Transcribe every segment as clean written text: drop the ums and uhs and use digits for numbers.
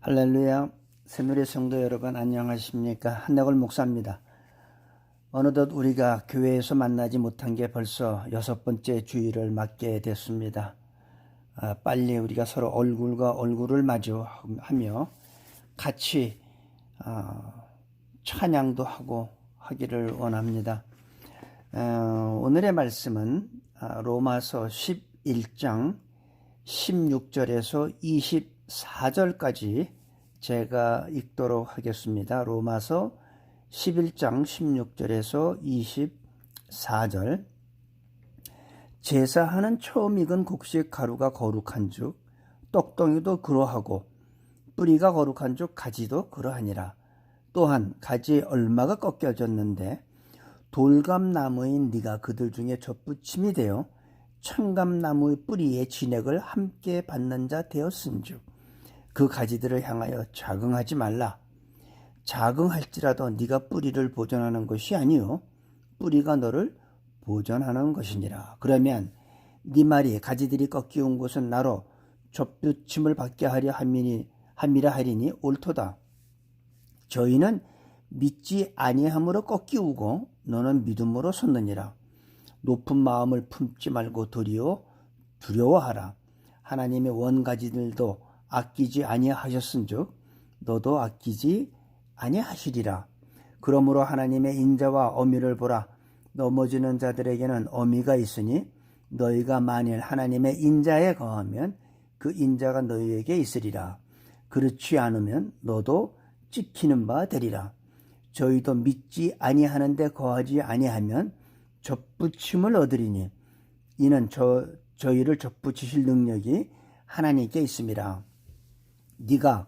할렐루야. 새누리 성도 여러분 안녕하십니까? 한내골 목사입니다. 어느덧 우리가 교회에서 만나지 못한 게 벌써 6번째 주일을 맞게 됐습니다. 빨리 우리가 서로 얼굴과 얼굴을 마주하며 같이 찬양도 하고 하기를 원합니다. 오늘의 말씀은 로마서 11장 16절에서 24절까지 제가 읽도록 하겠습니다. 로마서 11장 16절에서 24절. 제사하는 처음 익은 곡식 가루가 거룩한 즉 떡덩이도 그러하고 뿌리가 거룩한 즉 가지도 그러하니라. 또한 가지의 얼마가 꺾여졌는데 돌감나무인 네가 그들 중에 젖붙임이 되어 청감나무의 뿌리의 진액을 함께 받는 자 되었은즉 그 가지들을 향하여 자긍하지 말라. 자긍할지라도 네가 뿌리를 보존하는 것이 아니요 뿌리가 너를 보존하는 것이니라. 그러면 네 말이 가지들이 꺾이운 것은 나로 젖붙임을 받게 하려 함이라 하리니 옳도다. 저희는 믿지 아니함으로 꺾이우고 너는 믿음으로 섰느니라. 높은 마음을 품지 말고 도리어 두려워하라. 하나님의 원가지들도 아끼지 아니하셨은즉 너도 아끼지 아니하시리라. 그러므로 하나님의 인자와 어미를 보라. 넘어지는 자들에게는 어미가 있으니 너희가 만일 하나님의 인자에 거하면 그 인자가 너희에게 있으리라. 그렇지 않으면 너도 찍히는 바 되리라. 저희도 믿지 아니하는데 거하지 아니하면 젖붙임을 얻으리니 이는 저희를 젖붙이실 능력이 하나님께 있음이라. 네가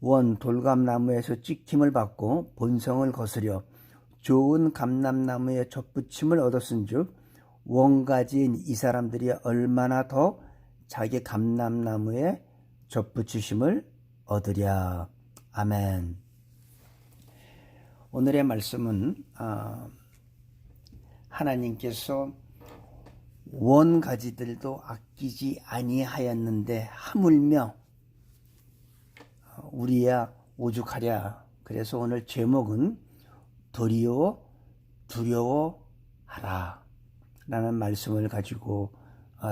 원 돌감나무에서 찍힘을 받고 본성을 거스려 좋은 감람나무에 젖붙임을 얻었은즉 원가지인 이 사람들이 얼마나 더 자기 감람나무에 젖붙이심을 얻으랴. 아멘. 오늘의 말씀은 하나님께서 원가지들도 아끼지 아니하였는데 하물며 우리야 오죽하랴. 그래서 오늘 제목은 도리어 두려워하라 라는 말씀을 가지고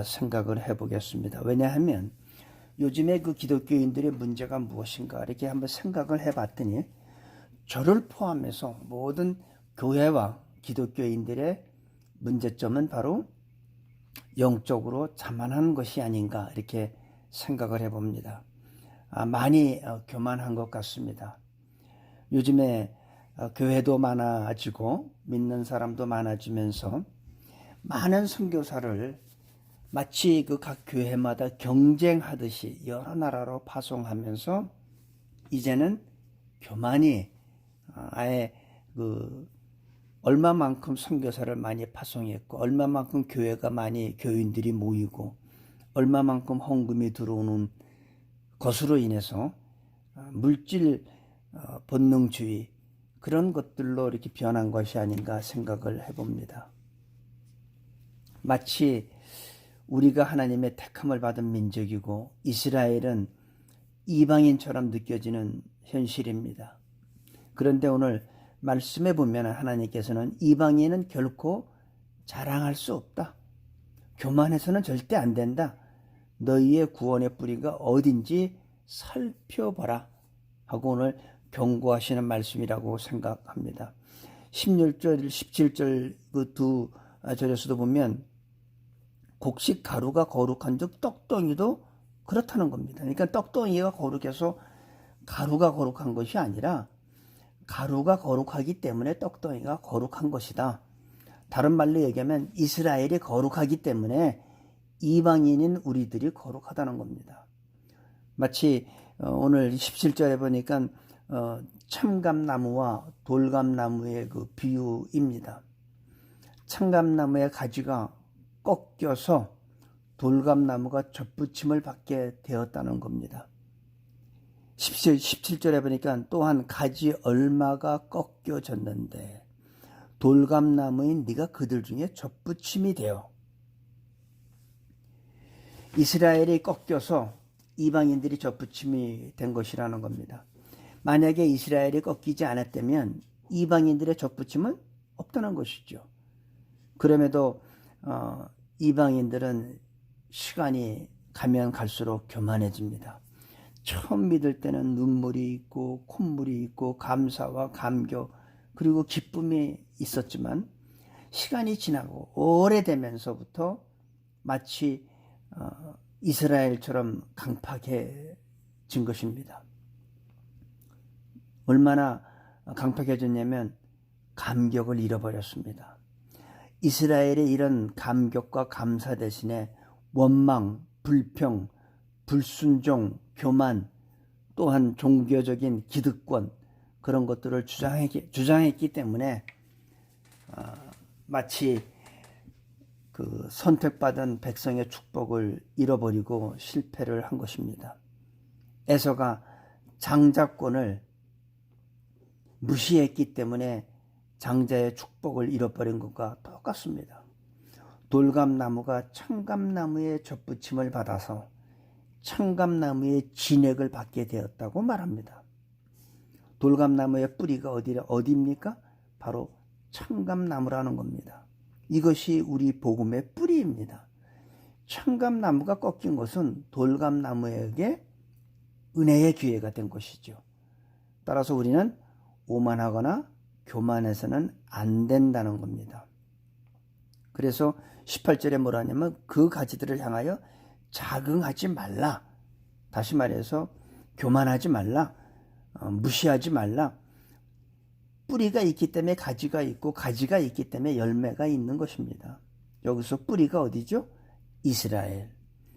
생각을 해보겠습니다. 왜냐하면 요즘에 그 기독교인들의 문제가 무엇인가 이렇게 한번 생각을 해봤더니 저를 포함해서 모든 교회와 기독교인들의 문제점은 바로 영적으로 자만한 것이 아닌가 이렇게 생각을 해봅니다. 많이 교만한 것 같습니다. 요즘에 교회도 많아지고 믿는 사람도 많아지면서 많은 선교사를 마치 그 각 교회마다 경쟁하듯이 여러 나라로 파송하면서 이제는 교만이 아예 얼마만큼 선교사를 많이 파송했고 얼마만큼 교회가 많이 교인들이 모이고 얼마만큼 헌금이 들어오는 것으로 인해서 물질 본능주의 그런 것들로 이렇게 변한 것이 아닌가 생각을 해봅니다. 마치 우리가 하나님의 택함을 받은 민족이고 이스라엘은 이방인처럼 느껴지는 현실입니다. 그런데 오늘 말씀해 보면 하나님께서는 이방인은 결코 자랑할 수 없다. 교만해서는 절대 안 된다. 너희의 구원의 뿌리가 어딘지 살펴보라 하고 오늘 경고하시는 말씀이라고 생각합니다. 16절, 17절 그 두 절에서도 보면 곡식 가루가 거룩한 즉 떡덩이도 그렇다는 겁니다. 그러니까 떡덩이가 거룩해서 가루가 거룩한 것이 아니라 가루가 거룩하기 때문에 떡덩이가 거룩한 것이다. 다른 말로 얘기하면 이스라엘이 거룩하기 때문에 이방인인 우리들이 거룩하다는 겁니다. 마치 오늘 17절에 보니까 참감나무와 돌감나무의 그 비유입니다. 참감나무의 가지가 꺾여서 돌감나무가 젖붙임을 받게 되었다는 겁니다. 17절에 보니까 또한 가지 얼마가 꺾여졌는데 돌감나무인 네가 그들 중에 젖붙임이 되어 이스라엘이 꺾여서 이방인들이 접붙임이 된 것이라는 겁니다. 만약에 이스라엘이 꺾이지 않았다면 이방인들의 접붙임은 없다는 것이죠. 그럼에도 이방인들은 시간이 가면 갈수록 교만해집니다. 처음 믿을 때는 눈물이 있고 콧물이 있고 감사와 감격 그리고 기쁨이 있었지만 시간이 지나고 오래되면서부터 마치 이스라엘처럼 강팍해진 것입니다. 얼마나 강팍해졌냐면 감격을 잃어버렸습니다. 이스라엘의 이런 감격과 감사 대신에 원망, 불평, 불순종, 교만, 또한 종교적인 기득권 그런 것들을 주장했기 때문에 마치 그 선택받은 백성의 축복을 잃어버리고 실패를 한 것입니다. 에서가 장자권을 무시했기 때문에 장자의 축복을 잃어버린 것과 똑같습니다. 돌감나무가 청감나무의 접붙임을 받아서 청감나무의 진액을 받게 되었다고 말합니다. 돌감나무의 뿌리가 어디입니까? 바로 청감나무라는 겁니다. 이것이 우리 복음의 뿌리입니다. 청감나무가 꺾인 것은 돌감나무에게 은혜의 기회가 된 것이죠. 따라서 우리는 오만하거나 교만해서는 안 된다는 겁니다. 그래서 18절에 뭐라 하냐면 그 가지들을 향하여 자긍하지 말라. 다시 말해서 교만하지 말라. 무시하지 말라. 뿌리가 있기 때문에 가지가 있고 가지가 있기 때문에 열매가 있는 것입니다. 여기서 뿌리가 어디죠? 이스라엘.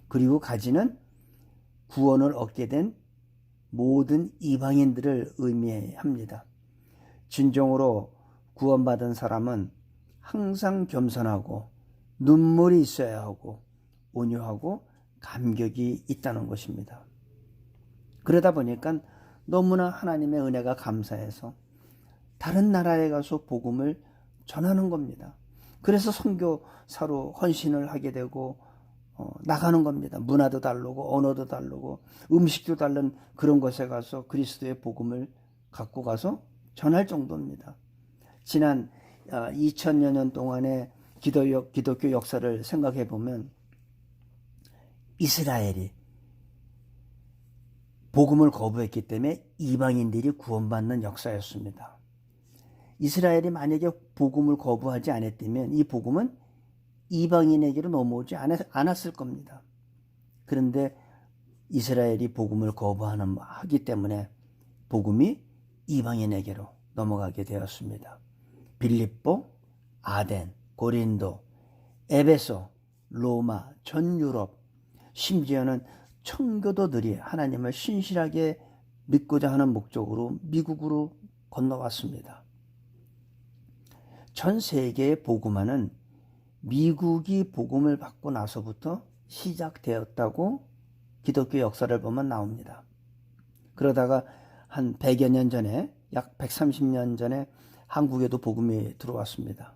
그리고 가지는 구원을 얻게 된 모든 이방인들을 의미합니다. 진정으로 구원받은 사람은 항상 겸손하고 눈물이 있어야 하고 온유하고 감격이 있다는 것입니다. 그러다 보니까 너무나 하나님의 은혜가 감사해서 다른 나라에 가서 복음을 전하는 겁니다. 그래서 선교사로 헌신을 하게 되고 나가는 겁니다. 문화도 다르고 언어도 다르고 음식도 다른 그런 곳에 가서 그리스도의 복음을 갖고 가서 전할 정도입니다. 지난 2000여 년 동안의 기독교 역사를 생각해 보면 이스라엘이 복음을 거부했기 때문에 이방인들이 구원받는 역사였습니다. 이스라엘이 만약에 복음을 거부하지 않았다면 이 복음은 이방인에게로 넘어오지 않았을 겁니다. 그런데 이스라엘이 복음을 거부하기 때문에 복음이 이방인에게로 넘어가게 되었습니다. 빌립보, 아덴, 고린도, 에베소, 로마, 전 유럽, 심지어는 청교도들이 하나님을 신실하게 믿고자 하는 목적으로 미국으로 건너왔습니다. 전 세계의 복음화는 미국이 복음을 받고 나서부터 시작되었다고 기독교 역사를 보면 나옵니다. 그러다가 한 100여 년 전에, 약 130년 전에 한국에도 복음이 들어왔습니다.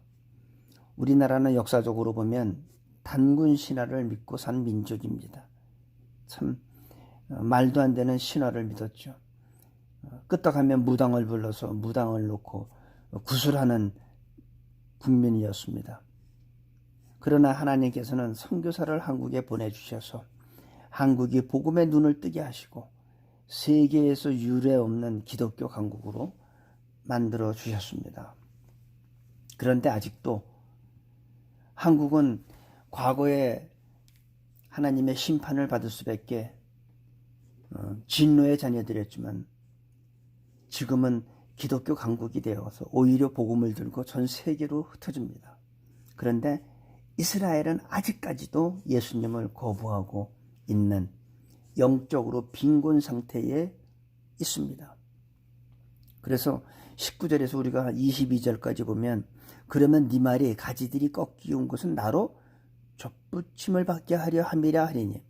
우리나라는 역사적으로 보면 단군 신화를 믿고 산 민족입니다. 참 말도 안 되는 신화를 믿었죠. 끄떡하면 무당을 불러서 무당을 놓고 구술하는 국민이었습니다. 그러나 하나님께서는 선교사를 한국에 보내주셔서 한국이 복음의 눈을 뜨게 하시고 세계에서 유례 없는 기독교 강국으로 만들어 주셨습니다. 그런데 아직도 한국은 과거에 하나님의 심판을 받을 수밖에 진노의 자녀들이었지만 지금은 기독교 강국이 되어서 오히려 복음을 들고 전 세계로 흩어집니다. 그런데 이스라엘은 아직까지도 예수님을 거부하고 있는 영적으로 빈곤 상태에 있습니다. 그래서 19절에서 우리가 22절까지 보면 그러면 네 말이 가지들이 꺾이온 것은 나로 접붙임을 받게 하려 함이라 하리니.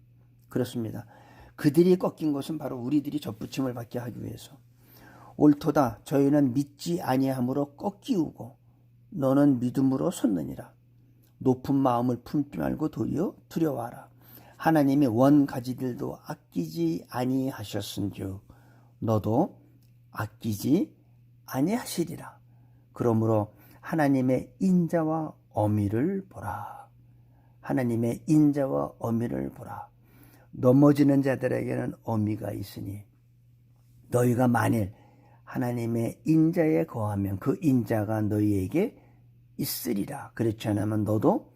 그렇습니다. 그들이 꺾인 것은 바로 우리들이 접붙임을 받게 하기 위해서. 옳도다. 저희는 믿지 아니함으로 꺾이우고 너는 믿음으로 섰느니라. 높은 마음을 품지 말고 도리어 두려워하라. 하나님이 원 가지들도 아끼지 아니하셨은즉 너도 아끼지 아니하시리라. 그러므로 하나님의 인자와 어미를 보라. 하나님의 인자와 어미를 보라. 넘어지는 자들에게는 어미가 있으니 너희가 만일 하나님의 인자에 거하면 그 인자가 너희에게 있으리라. 그렇지 않으면 너도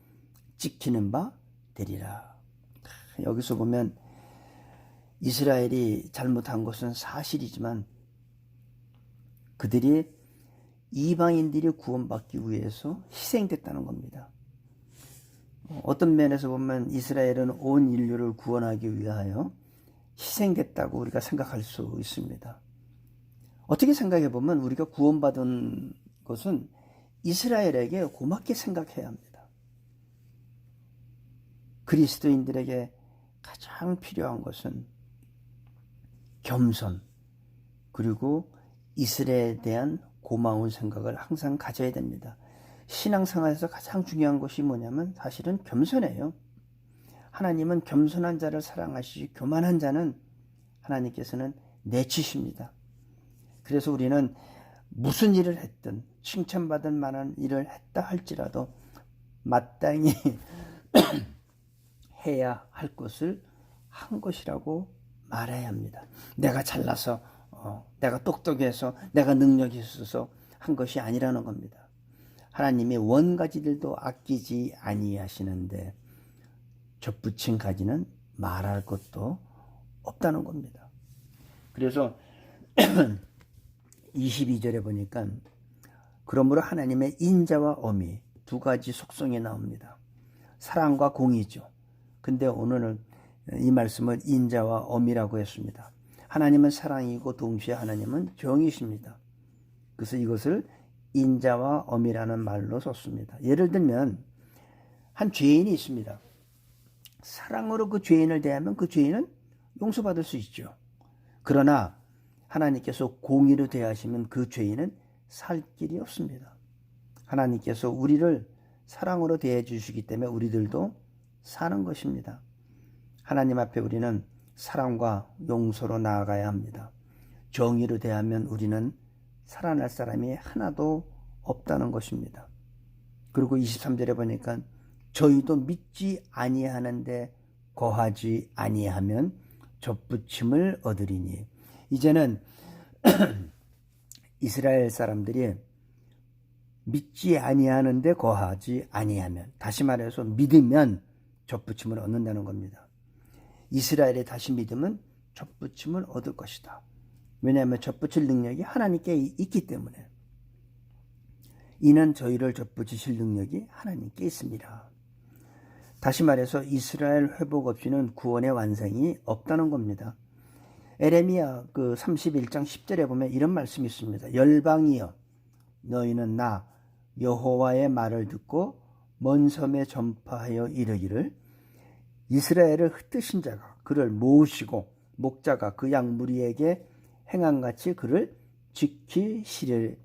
찍히는 바 되리라. 여기서 보면 이스라엘이 잘못한 것은 사실이지만 그들이 이방인들이 구원받기 위해서 희생됐다는 겁니다. 어떤 면에서 보면 이스라엘은 온 인류를 구원하기 위하여 희생됐다고 우리가 생각할 수 있습니다. 어떻게 생각해 보면 우리가 구원받은 것은 이스라엘에게 고맙게 생각해야 합니다. 그리스도인들에게 가장 필요한 것은 겸손, 그리고 이스라엘에 대한 고마운 생각을 항상 가져야 됩니다. 신앙생활에서 가장 중요한 것이 뭐냐면 사실은 겸손해요. 하나님은 겸손한 자를 사랑하시지 교만한 자는 하나님께서는 내치십니다. 그래서 우리는 무슨 일을 했든 칭찬받을 만한 일을 했다 할지라도 마땅히 해야 할 것을 한 것이라고 말해야 합니다. 내가 잘나서 내가 똑똑해서 내가 능력이 있어서 한 것이 아니라는 겁니다. 하나님이 원 가지들도 아끼지 아니하시는데 접붙인 가지는 말할 것도 없다는 겁니다. 그래서 22절에 보니까 그러므로 하나님의 인자와 어미 두 가지 속성이 나옵니다. 사랑과 공의죠. 근데 오늘은 이 말씀을 인자와 어미라고 했습니다. 하나님은 사랑이고 동시에 하나님은 정이십니다. 그래서 이것을 인자와 어미라는 말로 썼습니다. 예를 들면 한 죄인이 있습니다. 사랑으로 그 죄인을 대하면 그 죄인은 용서받을 수 있죠. 그러나 하나님께서 공의로 대하시면 그 죄인은 살 길이 없습니다. 하나님께서 우리를 사랑으로 대해 주시기 때문에 우리들도 사는 것입니다. 하나님 앞에 우리는 사랑과 용서로 나아가야 합니다. 정의로 대하면 우리는 살아날 사람이 하나도 없다는 것입니다. 그리고 23절에 보니까 저희도 믿지 아니하는데 거하지 아니하면 접붙임을 얻으리니, 이제는 이스라엘 사람들이 믿지 아니하는데 거하지 아니하면, 다시 말해서 믿으면 접붙임을 얻는다는 겁니다. 이스라엘이 다시 믿으면 접붙임을 얻을 것이다. 왜냐하면 접붙일 능력이 하나님께 있기 때문에. 이는 저희를 접붙이실 능력이 하나님께 있습니다. 다시 말해서 이스라엘 회복 없이는 구원의 완성이 없다는 겁니다. 에레미야 31장 10절에 보면 이런 말씀이 있습니다. 열방이여 너희는 나 여호와의 말을 듣고 먼 섬에 전파하여 이르기를 이스라엘을 흩으신 자가 그를 모으시고 목자가 그 양 무리에게 행한같이 그를 지키시리라.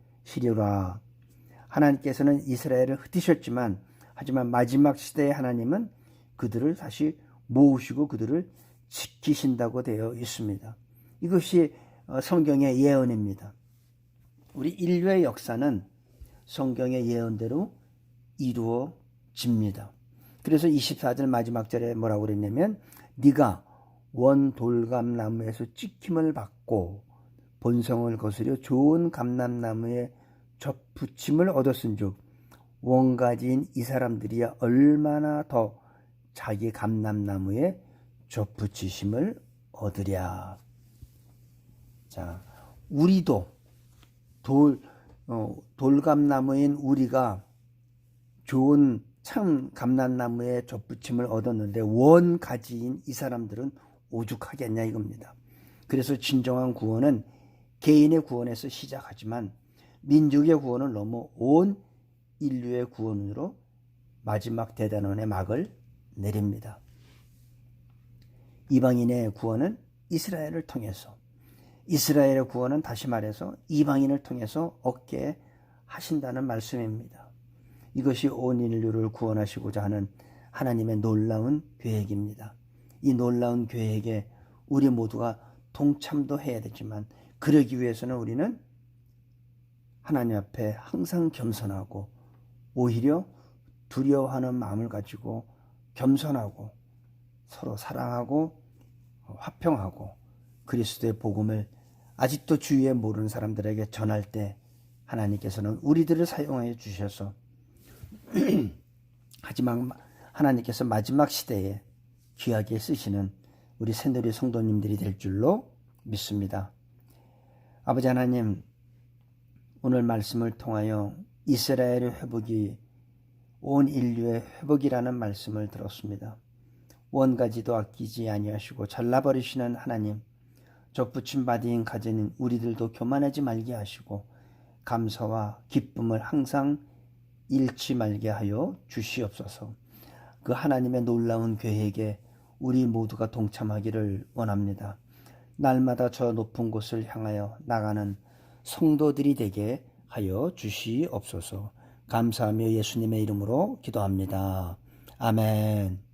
하나님께서는 이스라엘을 흩으셨지만 하지만 마지막 시대에 하나님은 그들을 다시 모으시고 그들을 지키신다고 되어 있습니다. 이것이 성경의 예언입니다. 우리 인류의 역사는 성경의 예언대로 이루어집니다. 그래서 24절 마지막 절에 뭐라고 그랬냐면 네가 원 돌감나무에서 찍힘을 받고 본성을 거스려 좋은 감람나무에 접붙임을 얻었은즉 원가지인 이 사람들이야 얼마나 더 자기 감람나무에 접붙이심을 얻으랴. 자, 우리도 돌감나무인 우리가 좋은 참 감람나무에 접붙임을 얻었는데 원가지인 이 사람들은 오죽하겠냐 이겁니다. 그래서 진정한 구원은 개인의 구원에서 시작하지만 민족의 구원을 넘어 온 인류의 구원으로 마지막 대단원의 막을 내립니다. 이방인의 구원은 이스라엘을 통해서, 이스라엘의 구원은 다시 말해서 이방인을 통해서 얻게 하신다는 말씀입니다. 이것이 온 인류를 구원하시고자 하는 하나님의 놀라운 계획입니다. 이 놀라운 계획에 우리 모두가 동참도 해야 되지만, 그러기 위해서는 우리는 하나님 앞에 항상 겸손하고 오히려 두려워하는 마음을 가지고 겸손하고 서로 사랑하고 화평하고 그리스도의 복음을 아직도 주위에 모르는 사람들에게 전할 때 하나님께서는 우리들을 사용하여 주셔서 하지만 하나님께서 마지막 시대에 귀하게 쓰시는 우리 새누리 성도님들이 될 줄로 믿습니다. 아버지 하나님, 오늘 말씀을 통하여 이스라엘의 회복이 온 인류의 회복이라는 말씀을 들었습니다. 원가지도 아끼지 아니하시고 잘라버리시는 하나님, 덧붙임 바디인 가진 우리들도 교만하지 말게 하시고 감사와 기쁨을 항상 잃지 말게 하여 주시옵소서. 그 하나님의 놀라운 계획에 우리 모두가 동참하기를 원합니다. 날마다 저 높은 곳을 향하여 나가는 성도들이 되게 하여 주시옵소서. 감사하며 예수님의 이름으로 기도합니다. 아멘.